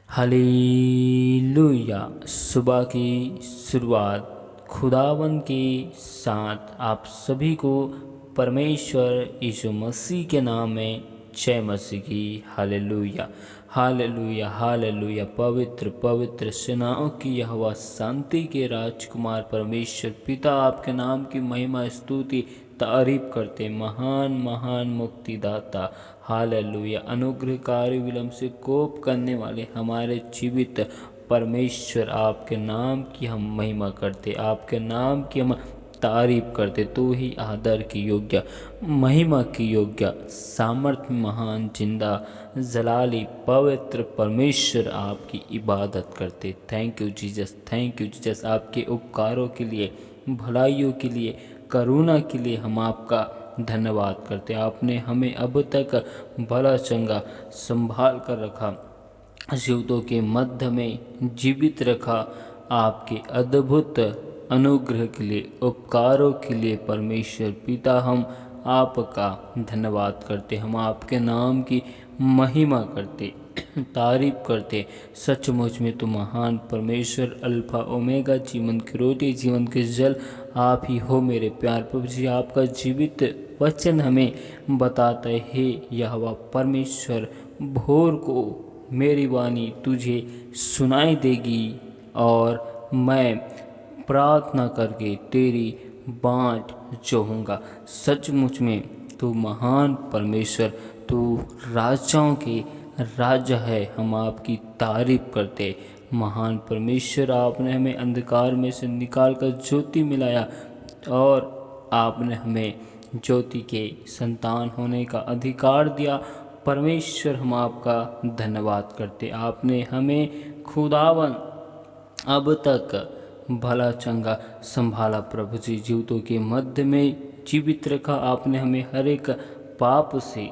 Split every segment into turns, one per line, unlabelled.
Hallelujah. सुबह की शुरुआत खुदावन के साथ आप सभी को परमेश्वर यीशु मसीह के नाम में जय मसीह की। Hallelujah hallelujah hallelujah. पवित्र पवित्र सेनाओं की यहोवा शांति के राजकुमार परमेश्वर पिता आपके नाम की महिमा स्तुति तारीफ करते। महान महान मुक्तिदाता हालेलुया। अनुग्रहकारी विलंब से कोप करने वाले हमारे जीवित परमेश्वर आपके नाम की हम महिमा करते, आपके नाम की हम तारीफ करते। तू ही आदर की योग्य, महिमा की योग्य, सामर्थ्य महान, जिंदा जलाली पवित्र परमेश्वर आपकी इबादत करते। Thank you Jesus, thank you Jesus. आपके उपकारों के लिए, भलाइयों के लिए, करुणा के लिए हम आपका धन्यवाद करते। आपने हमें अब तक भला चंगा संभाल कर रखा, जीवितों के मध्य में जीवित रखा। आपके अद्भुत अनुग्रह के लिए, उपकारों के लिए परमेश्वर पिता हम आपका धन्यवाद करते। हम आपके नाम की महिमा करते, तारीफ करते। सचमुच में तो महान परमेश्वर, अल्फा ओमेगा, जीवन की रोटी, जीवन के जल आप ही हो मेरे प्यार प्रभु जी। आपका जीवित वचन हमें बताता है, हे यहोवा परमेश्वर, भोर को मेरी वाणी तुझे सुनाई देगी और मैं प्रार्थना करके तेरी बाट जोहूँगा। सचमुच में तू महान परमेश्वर, तू राजाओं के राजा है। हम आपकी तारीफ करते। महान परमेश्वर, आपने हमें अंधकार में से निकाल कर ज्योति मिलाया और आपने हमें ज्योति के संतान होने का अधिकार दिया। परमेश्वर, हम आपका धन्यवाद करते। आपने हमें खुदावन अब तक भला चंगा संभाला प्रभु जी। जीवितों के मध्य में जीवित रखा। आपने हमें हर एक पाप से,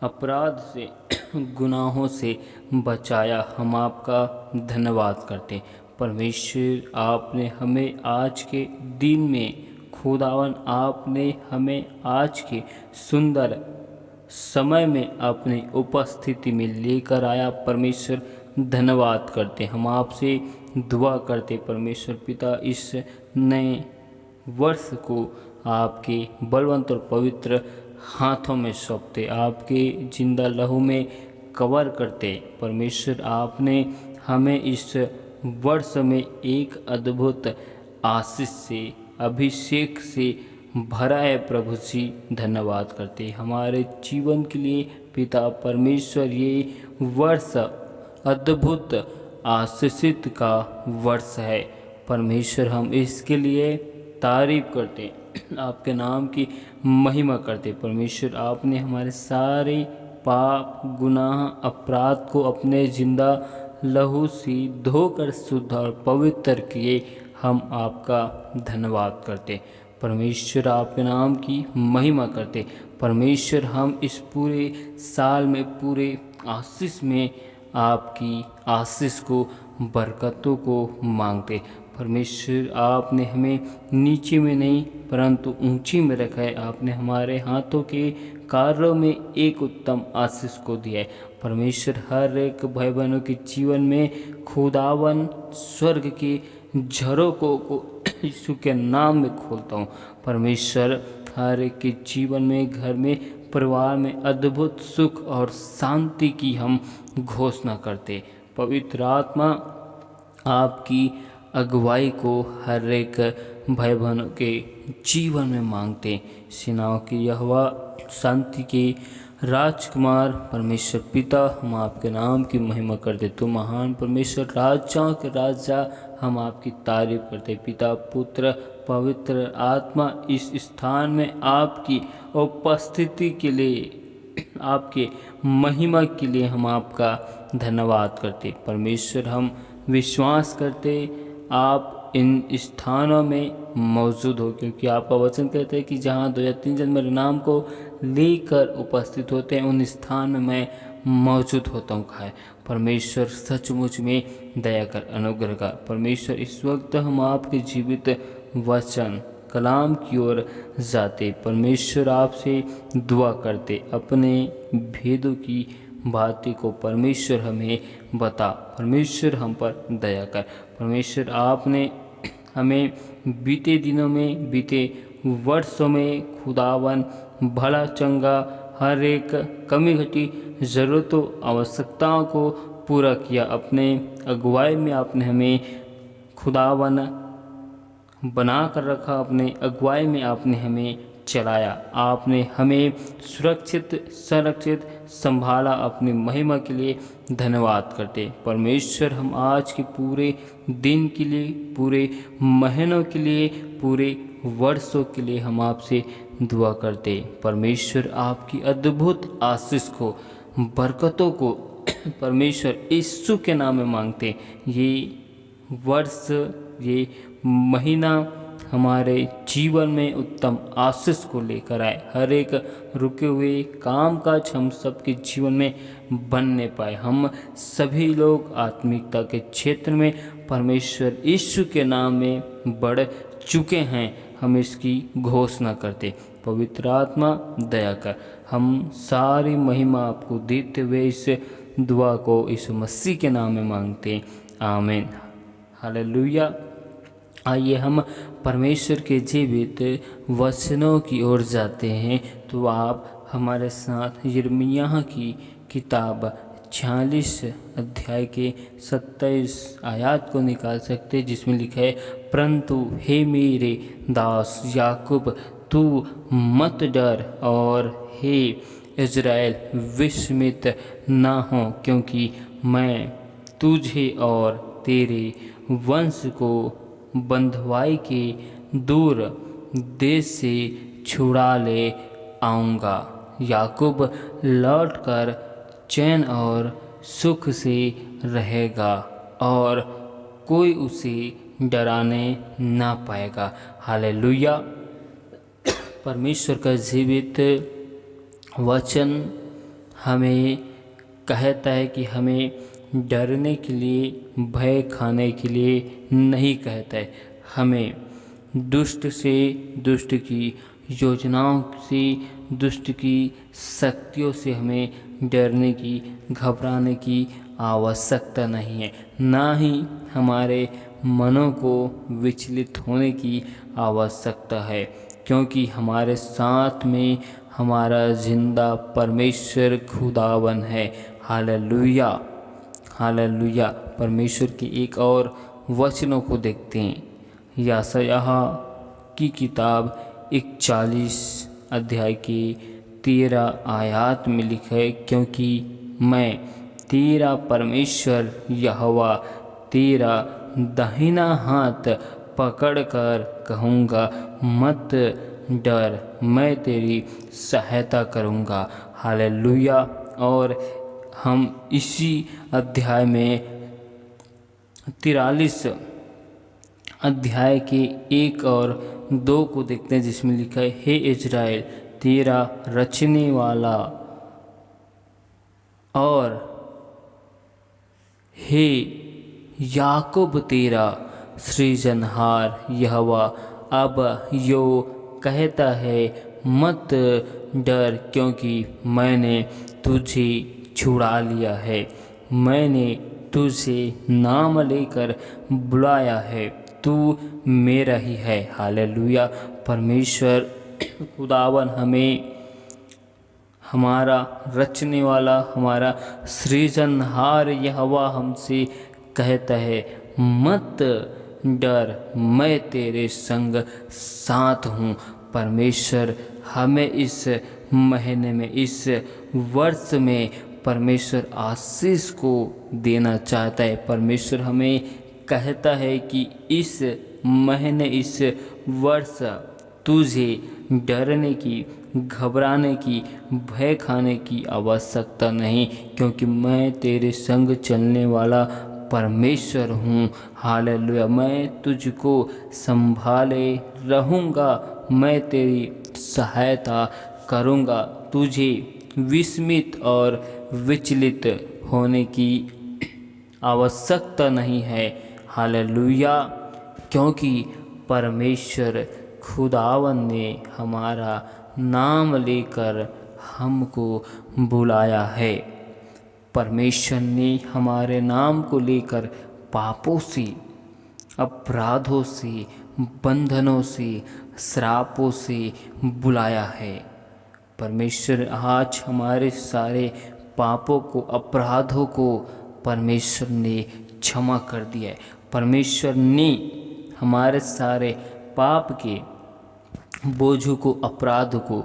अपराध से, गुनाहों से बचाया। हम आपका धन्यवाद करते। परमेश्वर, आपने हमें आज के दिन में, खुदावन आपने हमें आज के सुंदर समय में अपनी उपस्थिति में लेकर आया। परमेश्वर, धन्यवाद करते। हम आपसे दुआ करते परमेश्वर पिता, इस नए वर्ष को आपके बलवंत और पवित्र हाथों में सौंपते, आपके जिंदा लहू में कवर करते। परमेश्वर, आपने हमें इस वर्ष में एक अद्भुत आशीष से, अभिषेक से भरा है प्रभु जी। धन्यवाद करते हमारे जीवन के लिए पिता परमेश्वर। ये वर्ष अद्भुत आशीषित का वर्ष है परमेश्वर। हम इसके लिए तारीफ करते, आपके नाम की महिमा करते। परमेश्वर, आपने हमारे सारे पाप, गुनाह, अपराध को अपने जिंदा लहू से धोकर शुद्ध और पवित्र किए। हम आपका धन्यवाद करते परमेश्वर, आपके नाम की महिमा करते। परमेश्वर, हम इस पूरे साल में, पूरे आशीष में आपकी आशीष को, बरकतों को मांगते। परमेश्वर, आपने हमें नीचे में नहीं परंतु ऊंची में रखा है। आपने हमारे हाथों के कार्यों में एक उत्तम आशीष को दिया है। परमेश्वर, हर एक भाई बहनों के जीवन में खुदावन स्वर्ग के झरोकों को यीशु के नाम में खोलता हूँ। परमेश्वर, हर एक के जीवन में, घर में, परिवार में अद्भुत सुख और शांति की हम घोषणा करते। पवित्र आत्मा आपकी अगुवाई को हर एक भाई बहनों के जीवन में मांगते। सेनाओं की यहोवा, शांति के राजकुमार परमेश्वर पिता, हम आपके नाम की महिमा करते। तो महान परमेश्वर, राजाओं के राजा, हम आपकी तारीफ करते। पिता, पुत्र, पवित्र आत्मा, इस स्थान में आपकी उपस्थिति के लिए, आपके महिमा के लिए हम आपका धन्यवाद करते। परमेश्वर, हम विश्वास करते आप इन स्थानों में मौजूद हो, क्योंकि आपका वचन कहते हैं कि जहाँ 2 या 3 जन मेरे नाम को लेकर उपस्थित होते हैं, उन स्थान में मैं मौजूद होता हूँ। खाए परमेश्वर, सचमुच में दया कर, अनुग्रह कर। परमेश्वर, इस वक्त हम आपके जीवित वचन कलाम की ओर जाते। परमेश्वर, आपसे दुआ करते, अपने भेदों की भांति को परमेश्वर हमें बता। परमेश्वर हम पर दया कर। परमेश्वर आपने हमें बीते दिनों में, बीते वर्षों में खुदावन भला चंगा हर एक कमी घटी ज़रूरतों आवश्यकताओं को पूरा किया। अपने अगुवाई में आपने हमें खुदावन बना कर रखा। अपने अगुवाई में आपने हमें चलाया। आपने हमें सुरक्षित संरक्षित संभाला। अपनी महिमा के लिए धन्यवाद करते परमेश्वर। हम आज के पूरे दिन के लिए, पूरे महीनों के लिए, पूरे वर्षों के लिए हम आपसे दुआ करते परमेश्वर। आपकी अद्भुत आशीष को, बरकतों को परमेश्वर यीशु के नाम में मांगते। ये वर्ष, ये महीना हमारे जीवन में उत्तम आशीष को लेकर आए। हर एक रुके हुए काम काज हम सबके जीवन में बनने पाए। हम सभी लोग आत्मिकता के क्षेत्र में परमेश्वर यीशु के नाम में बढ़ चुके हैं। हम इसकी घोषणा करते। पवित्र आत्मा दया कर। हम सारी महिमा आपको देते हुए इस दुआ को यीशु मसीह के नाम में मांगते। आमीन। हालेलुया। आइए हम परमेश्वर के जीवित वचनों की ओर जाते हैं। तो आप हमारे साथ यिर्मयाह की किताब 46 अध्याय के 27 आयत को निकाल सकते हैं, जिसमें लिखा है, परंतु हे मेरे दास याकूब, तू मत डर, और हे इज़राइल विस्मित ना हो, क्योंकि मैं तुझे और तेरे वंश को बंधुआई के दूर देश से छुड़ा ले आऊँगा। याकूब लौटकर चैन और सुख से रहेगा, और कोई उसे डराने ना पाएगा। हालेलुया। परमेश्वर का जीवित वचन हमें कहता है कि हमें डरने के लिए, भय खाने के लिए नहीं कहता है। हमें दुष्ट से, दुष्ट की योजनाओं से, दुष्ट की शक्तियों से हमें डरने की, घबराने की आवश्यकता नहीं है। ना ही हमारे मनों को विचलित होने की आवश्यकता है, क्योंकि हमारे साथ में हमारा जिंदा परमेश्वर खुदावन है। हालेलुया। हालेलुया। परमेश्वर की एक और वचनों को देखते हैं। यशायाह की किताब 41 अध्याय की 13 आयत में लिखा है, क्योंकि मैं तेरा परमेश्वर यहोवा तेरा दाहिना हाथ पकड़कर कहूँगा, मत डर, मैं तेरी सहायता करूँगा। हालेलुया। और हम इसी अध्याय में 43 अध्याय के 1 और 2 को देखते हैं, जिसमें लिखा है, हे इज़राइल तेरा रचने वाला, और हे याकूब तेरा सृजनहार यहोवा अब यो कहता है, मत डर, क्योंकि मैंने तुझे छुड़ा लिया है, मैंने तुझे नाम लेकर बुलाया है, तू मेरा ही है। हालेलुया। परमेश्वर खुदावन हमें, हमारा रचने वाला, हमारा सृजनहार यहोवा हमसे कहता है, मत डर, मैं तेरे संग साथ हूँ। परमेश्वर हमें इस महीने में, इस वर्ष में परमेश्वर आशीष को देना चाहता है। परमेश्वर हमें कहता है कि इस महीने, इस वर्ष तुझे डरने की, घबराने की, भय खाने की आवश्यकता नहीं, क्योंकि मैं तेरे संग चलने वाला परमेश्वर हूँ। हालेलुया। मैं तुझको संभाले रहूँगा, मैं तेरी सहायता करूँगा। तुझे विस्मित और विचलित होने की आवश्यकता नहीं है। हालेलुया। क्योंकि परमेश्वर खुदावन ने हमारा नाम लेकर हमको बुलाया है। परमेश्वर ने हमारे नाम को लेकर पापों से, अपराधों से, बंधनों से, श्रापों से बुलाया है। परमेश्वर आज हमारे सारे पापों को, अपराधों को परमेश्वर ने क्षमा कर दिया है। परमेश्वर ने हमारे सारे पाप के बोझों को, अपराध को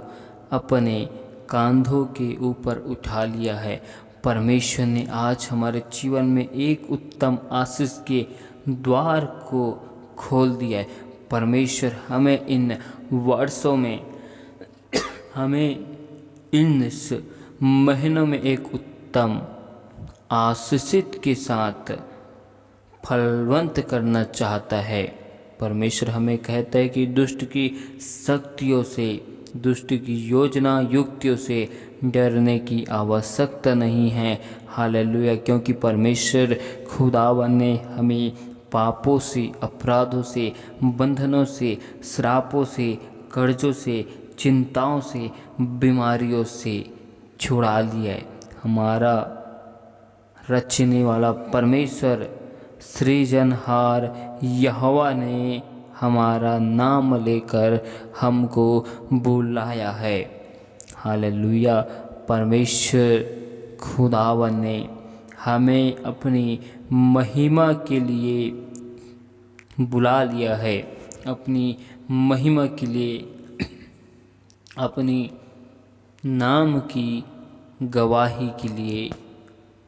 अपने कंधों के ऊपर उठा लिया है। परमेश्वर ने आज हमारे जीवन में एक उत्तम आशीष के द्वार को खोल दिया है। परमेश्वर हमें इन वर्षों में, हमें इन महीनों में एक उत्तम आशीषित के साथ फलवंत करना चाहता है। परमेश्वर हमें कहता है कि दुष्ट की शक्तियों से, दुष्ट की योजना युक्तियों से डरने की आवश्यकता नहीं है। हालेलुया। क्योंकि परमेश्वर खुदावन ने हमें पापों से, अपराधों से, बंधनों से, श्रापों से, कर्जों से, चिंताओं से, बीमारियों से छुड़ा लिया है। हमारा रचने वाला परमेश्वर सृजनहार यहोवा ने हमारा नाम लेकर हमको बुलाया है। हालेलुया। परमेश्वर खुदावन ने हमें अपनी महिमा के लिए बुला लिया है। अपनी महिमा के लिए, अपनी नाम की गवाही के लिए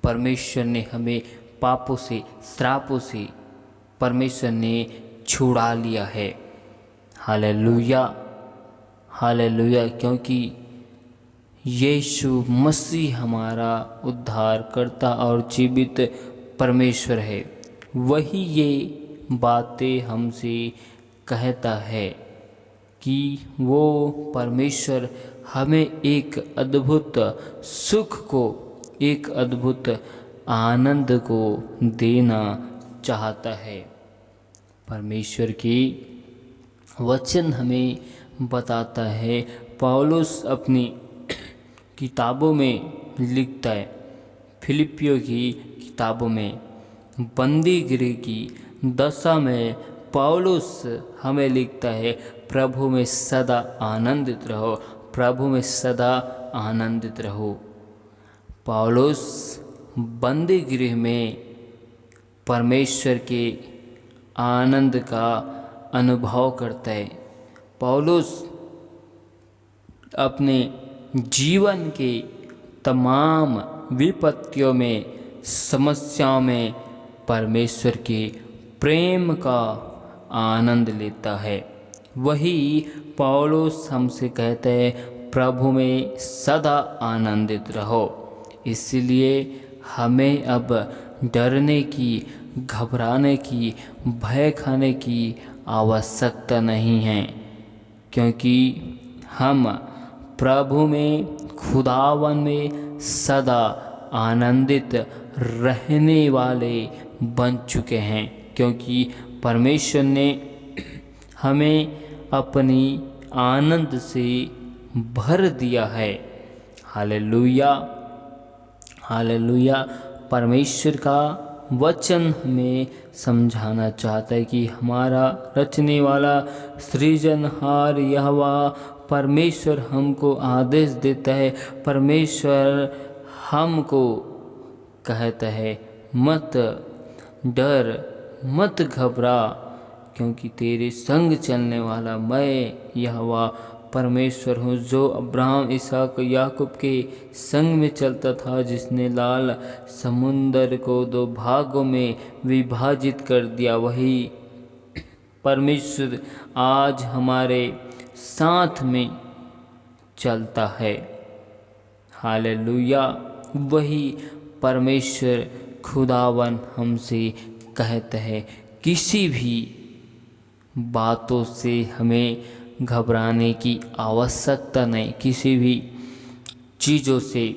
परमेश्वर ने हमें पापों से, श्रापों से परमेश्वर ने छुड़ा लिया है। Hallelujah, hallelujah. क्योंकि यीशु मसीह हमारा उद्धारकर्ता और जीवित परमेश्वर है। वही ये बातें हमसे कहता है कि वो परमेश्वर हमें एक अद्भुत सुख को, एक अद्भुत आनंद को देना चाहता है। परमेश्वर की वचन हमें बताता है, पौलुस अपनी किताबों में लिखता है, फिलिपियों की किताबों में बंदीगिरी की दशा में पौलुस हमें लिखता है, प्रभु में सदा आनंदित रहो, प्रभु में सदा आनंदित रहो। पौलुस बंदी गृह में परमेश्वर के आनंद का अनुभव करता है। पौलुस अपने जीवन के तमाम विपत्तियों में, समस्याओं में परमेश्वर के प्रेम का आनंद लेता है। वही पौलुस हमसे कहता है, प्रभु में सदा आनंदित रहो। इसलिए हमें अब डरने की, घबराने की, भय खाने की आवश्यकता नहीं है, क्योंकि हम प्रभु में, खुदावन में सदा आनंदित रहने वाले बन चुके हैं। क्योंकि परमेश्वर ने हमें अपनी आनंद से भर दिया है। Hallelujah, hallelujah. परमेश्वर का वचन हमें समझाना चाहता है कि हमारा रचने वाला सृजनहार यहोवा परमेश्वर हमको आदेश देता है। परमेश्वर हमको कहता है, मत डर, मत घबरा, क्योंकि तेरे संग चलने वाला मैं यहोवा परमेश्वर हूँ, जो अब्राहम, इसहाक, याकूब के संग में चलता था, जिसने लाल समुंदर को दो भागों में विभाजित कर दिया। वही परमेश्वर आज हमारे साथ में चलता है। हालेलुया। वही परमेश्वर खुदावन हमसे कहता है, किसी भी बातों से हमें घबराने की आवश्यकता नहीं, किसी भी चीज़ों से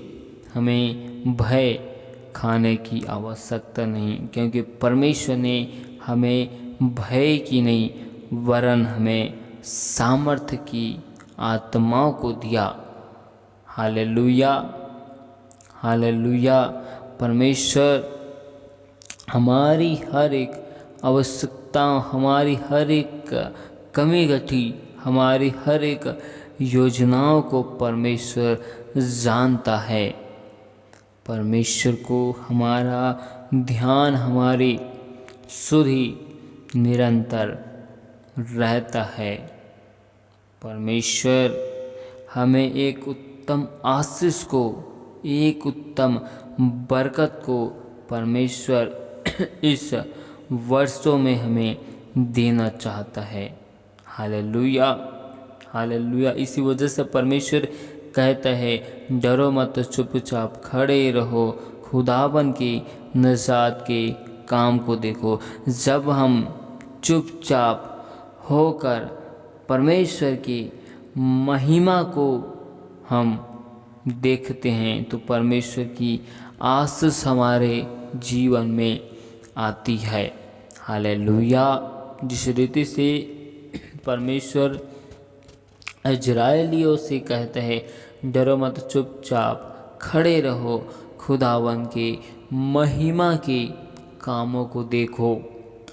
हमें भय खाने की आवश्यकता नहीं, क्योंकि परमेश्वर ने हमें भय की नहीं, वरन हमें सामर्थ्य की आत्माओं को दिया। Hallelujah, hallelujah. परमेश्वर हमारी हर एक आवश्यकता, हमारी हर एक कमी घटी, हमारी हर एक योजनाओं को परमेश्वर जानता है। परमेश्वर को हमारा ध्यान हमारी सुधि निरंतर रहता है। परमेश्वर हमें एक उत्तम आशीष को, एक उत्तम बरकत को परमेश्वर इस वर्षों में हमें देना चाहता है। Hallelujah, hallelujah. इसी वजह से परमेश्वर कहता है, डरो मत, चुपचाप खड़े रहो, खुदावन की निजात के काम को देखो। जब हम चुपचाप होकर परमेश्वर की महिमा को हम देखते हैं तो परमेश्वर की आशीष हमारे जीवन में आती है। हालेलुया। जिस रीति से परमेश्वर इजराइलियों से कहता है, डरो मत, चुपचाप खड़े रहो, खुदावन के महिमा के कामों को देखो।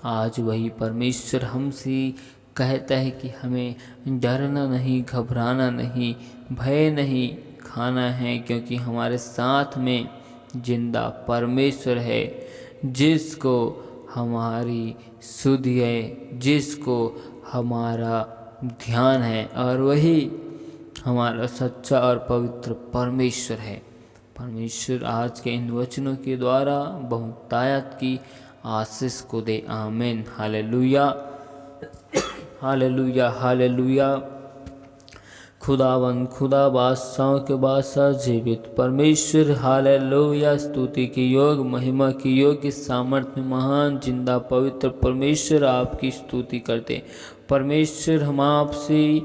आज वही परमेश्वर हमसे कहता है कि हमें डरना नहीं, घबराना नहीं, भय नहीं खाना है, क्योंकि हमारे साथ में जिंदा परमेश्वर है, जिसको हमारी सुधि है, जिसको हमारा ध्यान है, और वही हमारा सच्चा और पवित्र परमेश्वर है। परमेश्वर आज के इन वचनों के द्वारा बहुतायत की आशीष को दे। आमीन। Hallelujah, hallelujah, hallelujah. खुदावन, खुदा बादशाहों के बादशाह, जीवित परमेश्वर, हालेलुया। स्तुति के योग, महिमा के योग्य, सामर्थ्य, महान, जिंदा, पवित्र परमेश्वर आपकी स्तुति करते। परमेश्वर हम आपसे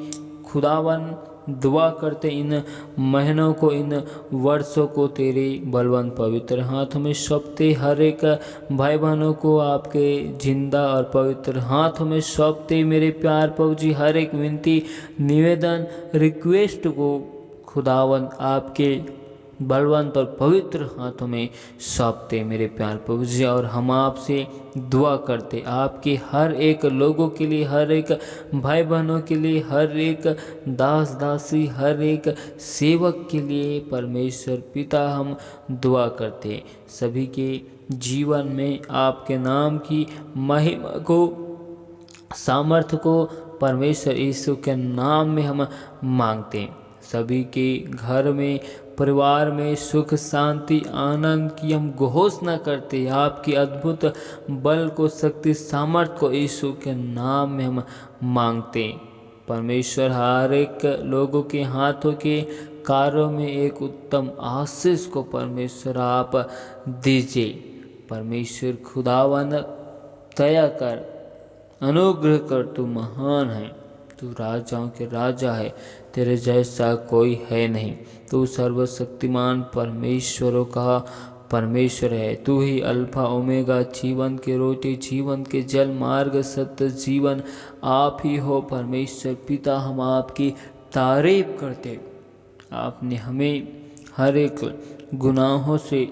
खुदावन दुआ करते, इन महीनों को, इन वर्षों को तेरे बलवंत पवित्र हाथों में सौंपते। हर एक भाई बहनों को आपके जिंदा और पवित्र हाथों में सौंपते। मेरे प्यार प्रभु जी, हर एक विनती, निवेदन, रिक्वेस्ट को खुदावन आपके बलवंत और पवित्र हाथों में सौंपते मेरे प्यार प्रभु जी। और हम आपसे दुआ करते आपके हर एक लोगों के लिए, हर एक भाई बहनों के लिए, हर एक दास दासी, हर एक सेवक के लिए परमेश्वर पिता हम दुआ करते। सभी के जीवन में आपके नाम की महिमा को, सामर्थ्य को परमेश्वर यीशु के नाम में हम मांगते। सभी के घर में, परिवार में सुख, शांति, आनंद की हम घोषणा करते। आपकी अद्भुत बल को, शक्ति, सामर्थ्य को यीशु के नाम में हम मांगते। परमेश्वर हर एक लोगों के हाथों के कार्यों में एक उत्तम आशीष को परमेश्वर आप दीजिए। परमेश्वर खुदावन दया कर, अनुग्रह कर, तू महान है, तू राजाओं के राजा है, तेरे जैसा कोई है नहीं। तू सर्वशक्तिमान परमेश्वरों का परमेश्वर है। तू ही अल्फा ओमेगा, जीवन के रोटी, जीवन के जल, मार्ग, सत्य, जीवन आप ही हो परमेश्वर पिता। हम आपकी तारीफ करते। आपने हमें हर एक गुनाहों से,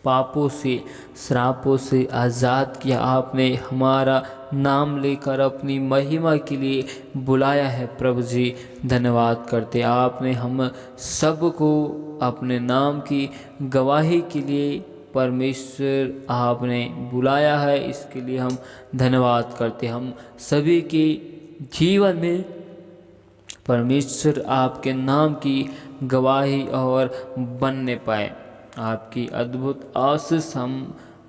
पापों से, श्रापों से आज़ाद किया। आपने हमारा नाम लेकर अपनी महिमा के लिए बुलाया है प्रभु जी, धन्यवाद करते। आपने हम सबको अपने नाम की गवाही के लिए परमेश्वर आपने बुलाया है, इसके लिए हम धन्यवाद करते। हम सभी के जीवन में परमेश्वर आपके नाम की गवाही और बनने पाए। आपकी अद्भुत आशीष हम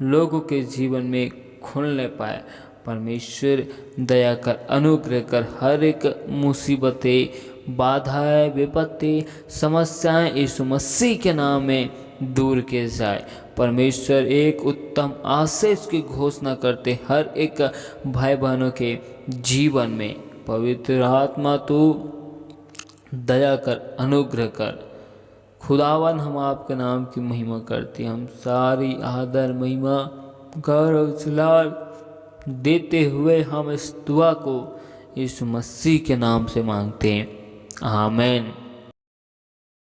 लोगों के जीवन में खुलने पाए। परमेश्वर दया कर, अनुग्रह कर, हर एक मुसीबतें, बाधाएं, विपत्ति, समस्याएं यीशु मसीह के नाम में दूर किए जाए। परमेश्वर एक उत्तम आशीष की घोषणा करते हर एक भाई बहनों के जीवन में। पवित्र आत्मा तू दया कर, अनुग्रह कर। खुदावन हम आपके नाम की महिमा करते। हम सारी आदर, महिमा, गौरव, जलाल देते हुए हम इस दुआ को यीशु मसीह के नाम से मांगते हैं। आमीन।